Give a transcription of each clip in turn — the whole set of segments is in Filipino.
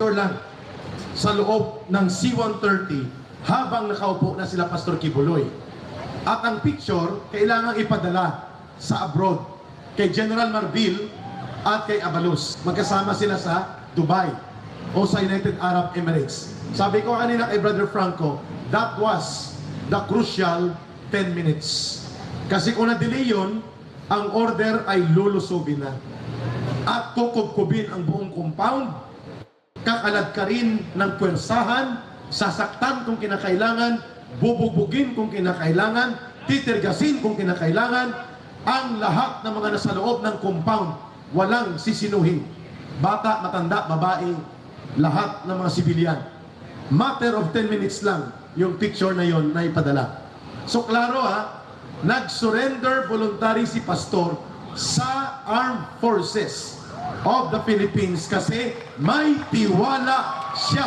picture lang sa loob ng C-130 habang nakaupo na sila Pastor Kibuloy. At ang picture, kailangang ipadala sa abroad kay General Marbil at kay Abalos. Magkasama sila sa Dubai o sa United Arab Emirates. Sabi ko kanina kay Brother Franco, that was the crucial 10 minutes. Kasi kung na-delay yun, ang order ay lulusubin na. At kukubkubin ang buong compound, kakalad ka rin ng pwersahan, sasaktan kung kinakailangan, bubugbugin kung kinakailangan, titirgasin kung kinakailangan, ang lahat ng mga nasa loob ng compound, walang sisinuhin. Bata, matanda, babae, lahat ng mga sibilyan. Matter of 10 minutes lang yung picture na yon na ipadala. So klaro nag-surrender voluntary si Pastor sa Armed Forces of the Philippines kasi may tiwala siya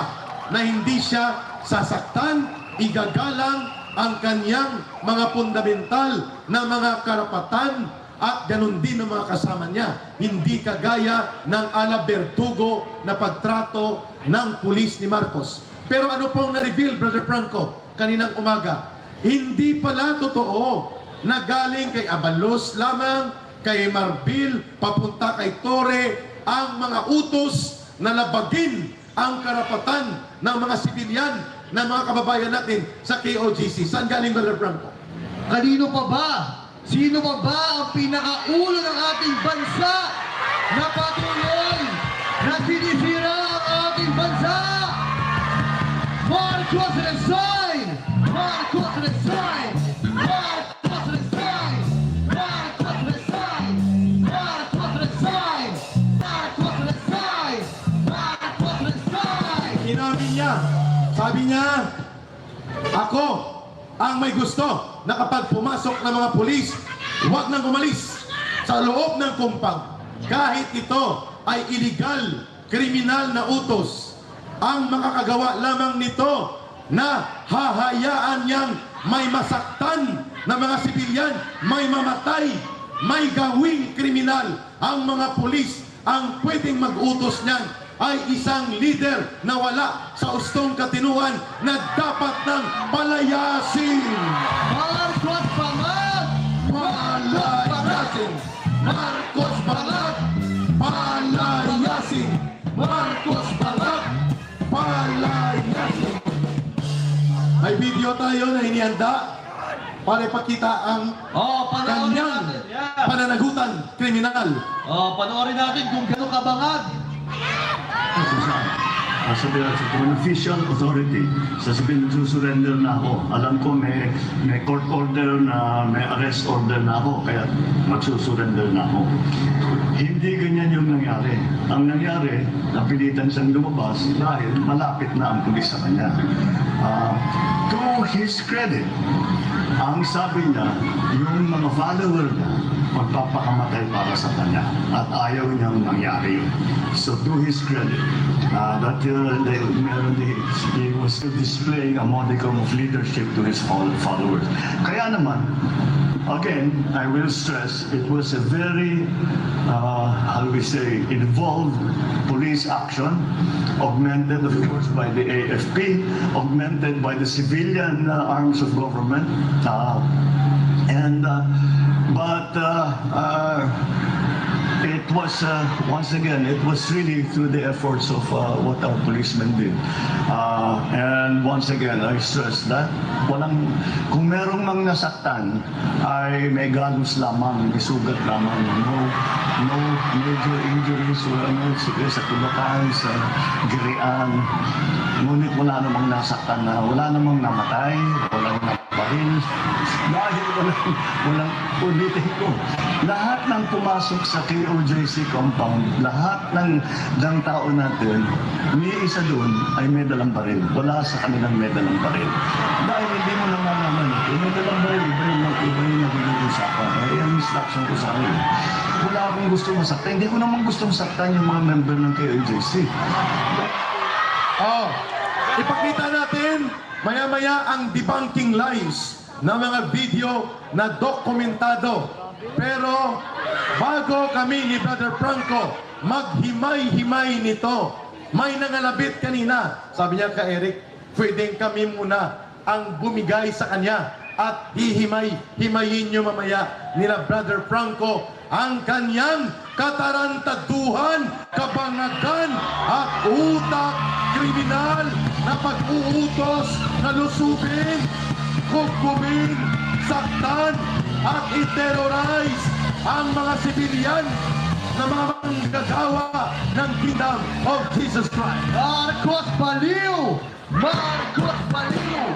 na hindi siya sasaktan, igagalang ang kanyang mga fundamental na mga karapatan at ganun din ng mga kasama niya. Hindi kagaya ng ala Bertugo na pagtrato ng pulis ni Marcos. Pero ano pong na-reveal, Brother Franco, kaninang umaga? Hindi pala totoo na galing kay Abalos lamang, kay Marbil, papunta kay Torre, ang mga utos na labagin ang karapatan ng mga sibilyan, ng mga kababayan natin sa KOJC. Saan galing, Brother Franco? Kanino pa ba? Sino pa ba ang pinakaulo ng ating bansa na patuloy na sinisira ang ating bansa? Marcos resign! Marcos resign! Marcos resign! Marcos resign! Marcos resign! Marcos resign! Marcos resign! Inamin niya. Sabi niya, ako ang may gusto na kapag pumasok ng mga pulis, huwag nang umalis sa loob ng compound. Kahit ito ay illegal, kriminal na utos, ang makakagawa lamang nito na hahayaan niyang may masaktan na mga sibilyan, may mamatay, may gawing kriminal. Ang mga pulis ang pwedeng mag-utos niyan ay isang leader na wala sa ustong katinuan na dapat nang palayasin. Marcos Pangat! Palayasin! Marcos Pangat! Palayasin! Marcos Pangat! Palayasin! May video tayo na inihanda para ipakita ang Panoorin kanyang natin. pananagutan kriminal. Panoorin natin kung gano'ng kabangag. Sasabihin sa kung official authority, sasabihin surrender na ako. Alam ko may court order na, may arrest order na ako, kaya magsusurrender na ako. Hindi ganyan yung nangyari. Ang nangyari, napilitan siyang lumabas dahil malapit na ang pulis sa kanya. To his credit, ang sabi niya, yung mga follower niya, magpapakamatay para sa kanya at ayaw niyang mangyari yun. So to his credit, he was displaying a modicum of leadership to his followers. Kaya naman, again, I will stress, it was a very, how do we say, involved police action, augmented, of course, by the AFP, augmented by the civilian arms of government, it was, once again, it was really through the efforts of what our policemen did. And once again, I stress that kung merong mang nasaktan, ay may galos lamang, may sugat lamang. No major injuries, sa tulakan, sa girian. Ngunit wala namang nasaktan wala namang namatay, walang napahin. Dahil walang ulitin ko. Lahat ng pumasok sa KOJC compound, lahat ng tao natin, ni isa doon ay may dalang baril. Wala sa kanilang may dalang baril. Dahil hindi mo nangalaman ito, may dalang baril, iba yung nagiging usapan. Ay, ang instruction ko sa akin. Wala akong gusto masaktan. Hindi ko naman gusto masaktan yung mga member ng KOJC. Ipakita natin maya-maya ang debunking lies na mga video na dokumentado. Pero bago kami ni Brother Franco maghimay-himay nito, may nangalabit kanina. Sabi niya kay Eric, pwedeng kami muna ang bumigay sa kanya at himayin nyo mamaya nila Brother Franco ang kanyang katarantaduhan, kabangagan at utak kriminal na pag-uutos na lusubin, kukumin, saktan at i-terrorize ang mga sibilyan na mga manggagawa ng Kingdom of Jesus Christ. Marcos Baliw! Marcos Baliw!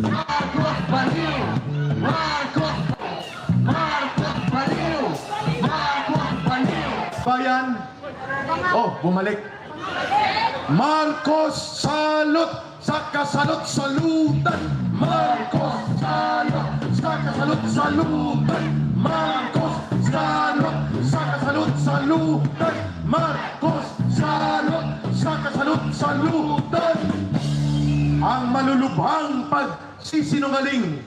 Marcos Baliw! Marcos Baliw! Marcos Baliw! Bayan, bumalik. Marcos salot sa kasalot-salutan. Marcos salot sa kasalot-salutan. Marcos salot sa kasalot-salutan. Marcos salot sa kasalot-salutan. Ang malulubhang pagsisinungaling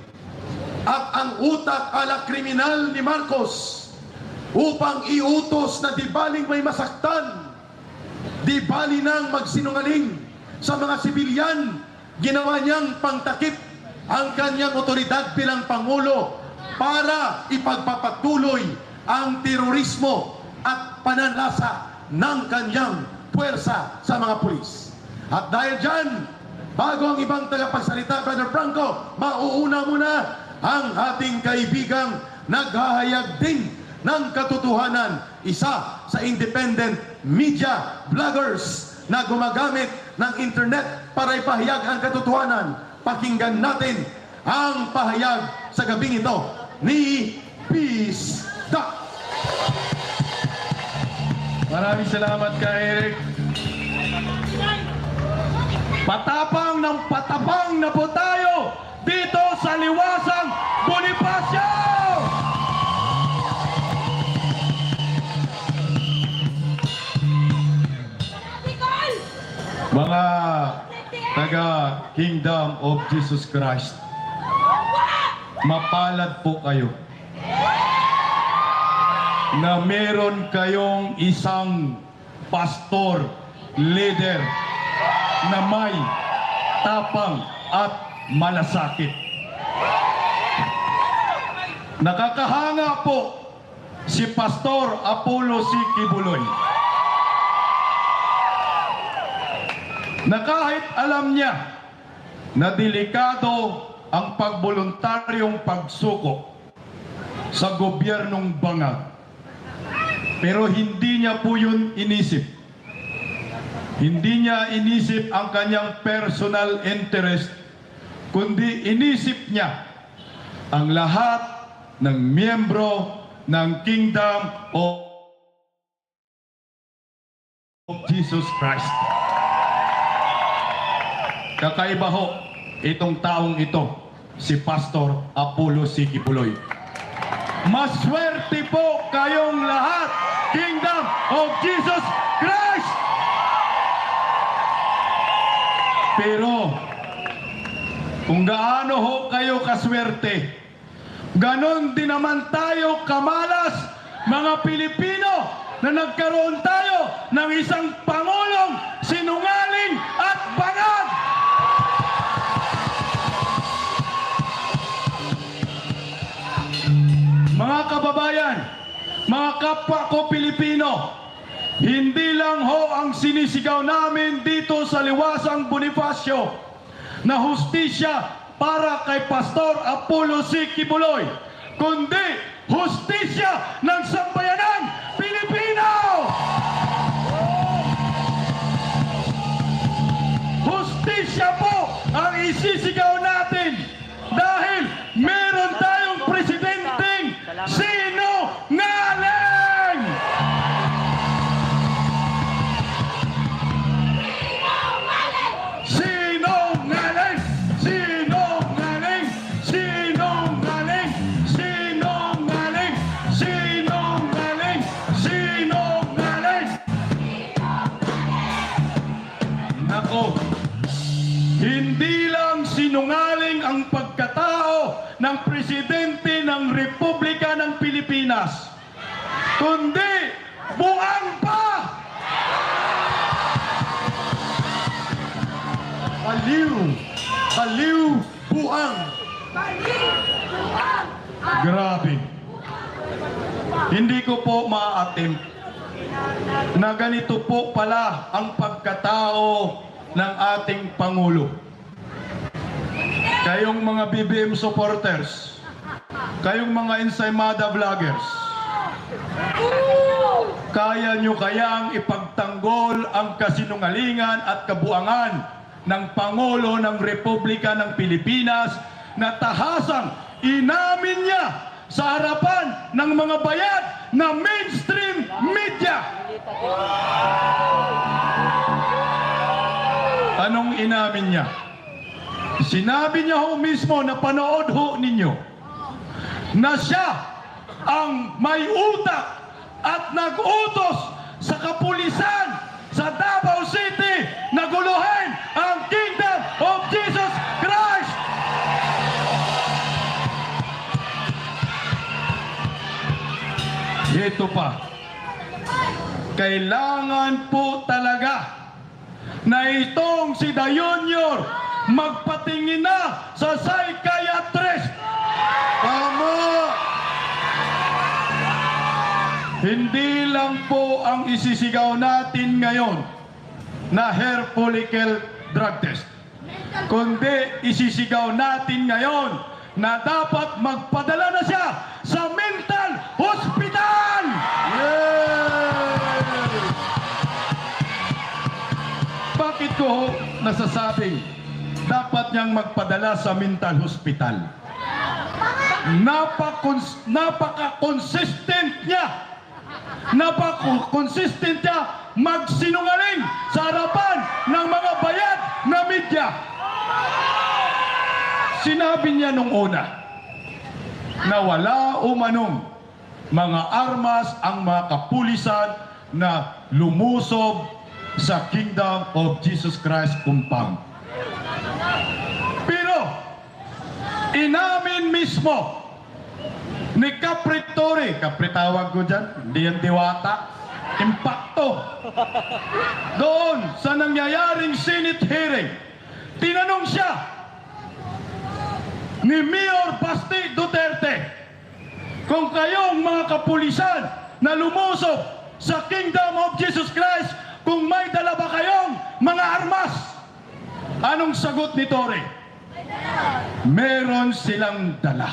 at ang utak ala kriminal ni Marcos upang iutos na di baling may masaktan, di bali nang magsinungaling sa mga sibilyan, ginawa niyang pangtakip ang kanyang otoridad bilang Pangulo para ipagpapatuloy ang terorismo at pananlasa ng kanyang puwersa sa mga pulis. At dahil dyan, bago ang ibang tagapagsalita, Brother Franco, mauuna muna ang ating kaibigang naghahayag din ng katotohanan, isa sa independent media vloggers na gumagamit ng internet para ipahayag ang katotohanan. Pakinggan natin ang pahayag sa gabing ito ni Peace Doc. Maraming salamat ka, Eric. Patapang na po tayo dito sa Liwasang Bonifacio! Mga taga Kingdom of Jesus Christ, mapalad po kayo na meron kayong isang pastor, leader na may tapang at malasakit. Nakakahanga po si Pastor Apollo C. Kibuloy na kahit alam niya na delikado ang pagboluntaryong pagsuko sa gobyernong bangag, pero hindi niya po yun inisip. Hindi niya inisip ang kanyang personal interest, kundi inisip niya ang lahat ng miyembro ng Kingdom of Jesus Christ. Kakaiba ho itong taong ito, si Pastor Apollo C. Kibuloy. Maswerte po kayong lahat, Kingdom of Jesus Christ! Pero, kung gaano ho kayo kaswerte, ganon din naman tayo kamalas, mga Pilipino, na nagkaroon tayo ng isang Pangulong sinungaling at bangag! Mga kababayan, mga kapwa ko Pilipino, hindi lang ho ang sinisigaw namin dito sa Liwasang Bonifacio na hustisya para kay Pastor Apollo C. Kibuloy, kundi hustisya ng sambayanang Pilipino! Hustisya po ang isisigaw natin dahil meron tayong presidenteng sinungaling! Sinungaling! Sinungaling! Sinungaling! Sinungaling! Sinungaling! Sinungaling! Nako, hindi lang sinungaling ang pagkatao ng presidente ng Republika ng Pilipinas, kundi buang pa! Baliw! Baliw! Buang! Grabe. Hindi ko po ma-attempt na ganito po pala ang pagkatao ng ating Pangulo. Kayong mga BBM supporters, kayong mga Ensaymada vloggers, kaya nyo kayang ipagtanggol ang kasinungalingan at kabuangan ng Pangulo ng Republika ng Pilipinas na tahasang inamin niya sa harapan ng mga bayad na mainstream media. Anong inamin niya? Sinabi niya ho mismo na panood ho ninyo na siya ang may utak at nag-utos sa kapulisan sa Davao City na guluhin ang Kingdom of Jesus Christ. Ito pa, kailangan po talaga na itong si Dayonior magpatingin na sa psychiatrist. Tama! Hindi lang po ang isisigaw natin ngayon na hair follicle drug test, kundi isisigaw natin ngayon na dapat magpadala na siya sa mental hospital! Yay! Bakit ko nasasabing dapat niyang magpadala sa mental hospital? Napaka-consistent niya. Napaka-consistent niya magsinungaling sa harapan ng mga bayad na media. Sinabi niya nung una na wala umanong mga armas ang mga kapulisan na lumusob sa Kingdom of Jesus Christ compound. Pero inamin mismo ni Capri Torre, Capri tawag ko dyan, hindi yan diwata, impacto. Doon sa nangyayaring Senate hearing, tinanong siya ni Mayor Basti Duterte kung kayong mga kapulisan na lumusob sa Kingdom of Jesus Christ, kung may dala ba kayong mga armas? Anong sagot ni Torre? Meron silang dala.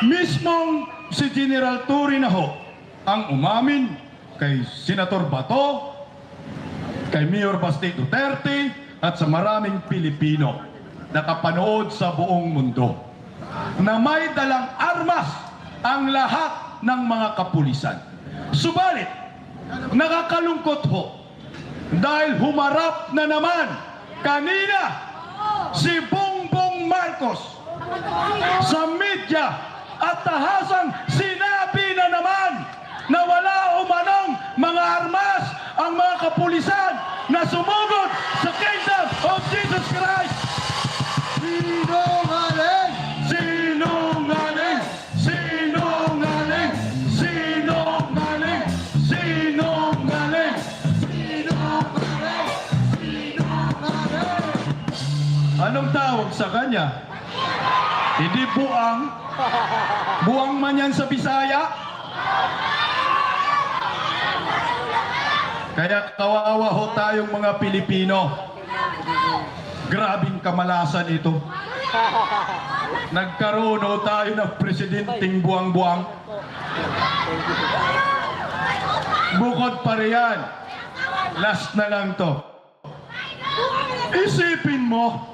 Mismong si General Torre na ho ang umamin kay Senator Bato, kay Mayor Basti Duterte at sa maraming Pilipino nakapanood sa buong mundo na may dalang armas ang lahat ng mga kapulisan. Subalit, nakakalungkot ho dahil humarap na naman kanina si Bongbong Marcos sa media at tahasang sinabi na naman na wala umanong mga armas ang mga kapulisan na sumugod sa Kingdom of Jesus Christ. Sinungaling! Sinungaling! Sinungaling! Sinungaling! Sinungaling! Sinungaling! Sinungaling! Anong tawag sa kanya? Hindi buang. Buang man yan sa Bisaya. Kaya kawawa ho tayong mga Pilipino. Grabing kamalasan ito. Nagkaroon ho tayo ng presidenteng buang-buang. Bukod pa riyan, last na lang to. Isipin mo,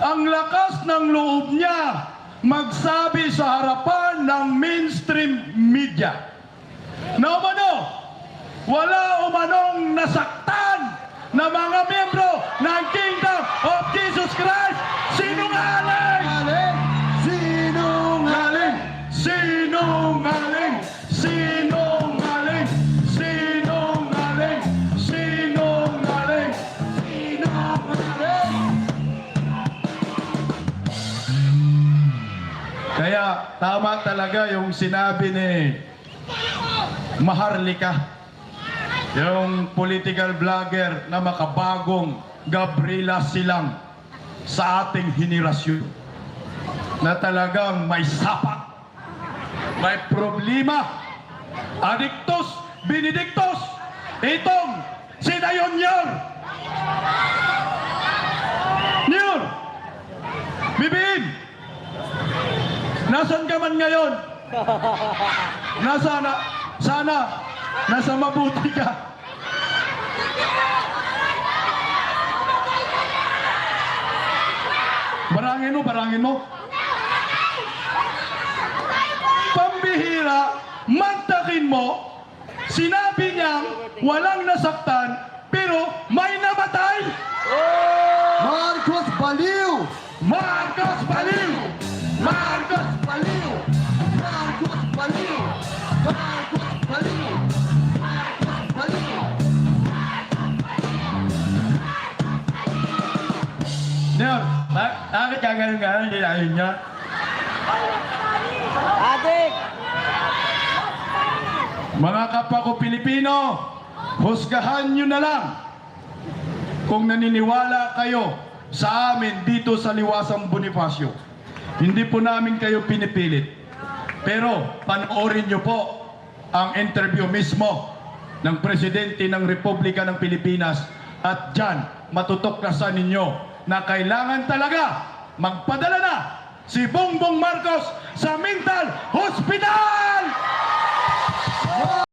ang lakas ng loob niya magsabi sa harapan ng mainstream media na wala umanong nasaktan na mga miyembro ng Kingdom of Jesus Christ. Sinungaling! Sinungaling! Sinungaling! Sinungaling! Sinungaling! Sinungaling! Sinungaling! Kaya tama talaga yung sinabi ni Maharlika, yung political vlogger na makabagong Gabriela Silang sa ating henerasyon na talagang may sapak, may problema, adictus, benedictus, itong si Dayon Yor. Yor! Bibin! Nasaan ka man ngayon? Sana nasa mabuti ka. Barangin mo. Pambihira, mantakin mo, sinabi niyang walang nasaktan, pero may namatay. Marcos Baliw! Marcos Baliw! Marcos Baliw! Marcos Baliw! Marcos Baliw! Marcos Baliw! Yor, bakit ka ganun-ganun nilahin niya? Adik! Mga kapwa ko Pilipino, husgahan nyo na lang kung naniniwala kayo sa amin dito sa Liwasang Bonifacio. Hindi po namin kayo pinipilit. Pero panoorin nyo po ang interview mismo ng Presidente ng Republika ng Pilipinas at dyan matutuklasan ninyo na kailangan talaga magpadala na si Bongbong Marcos sa mental hospital!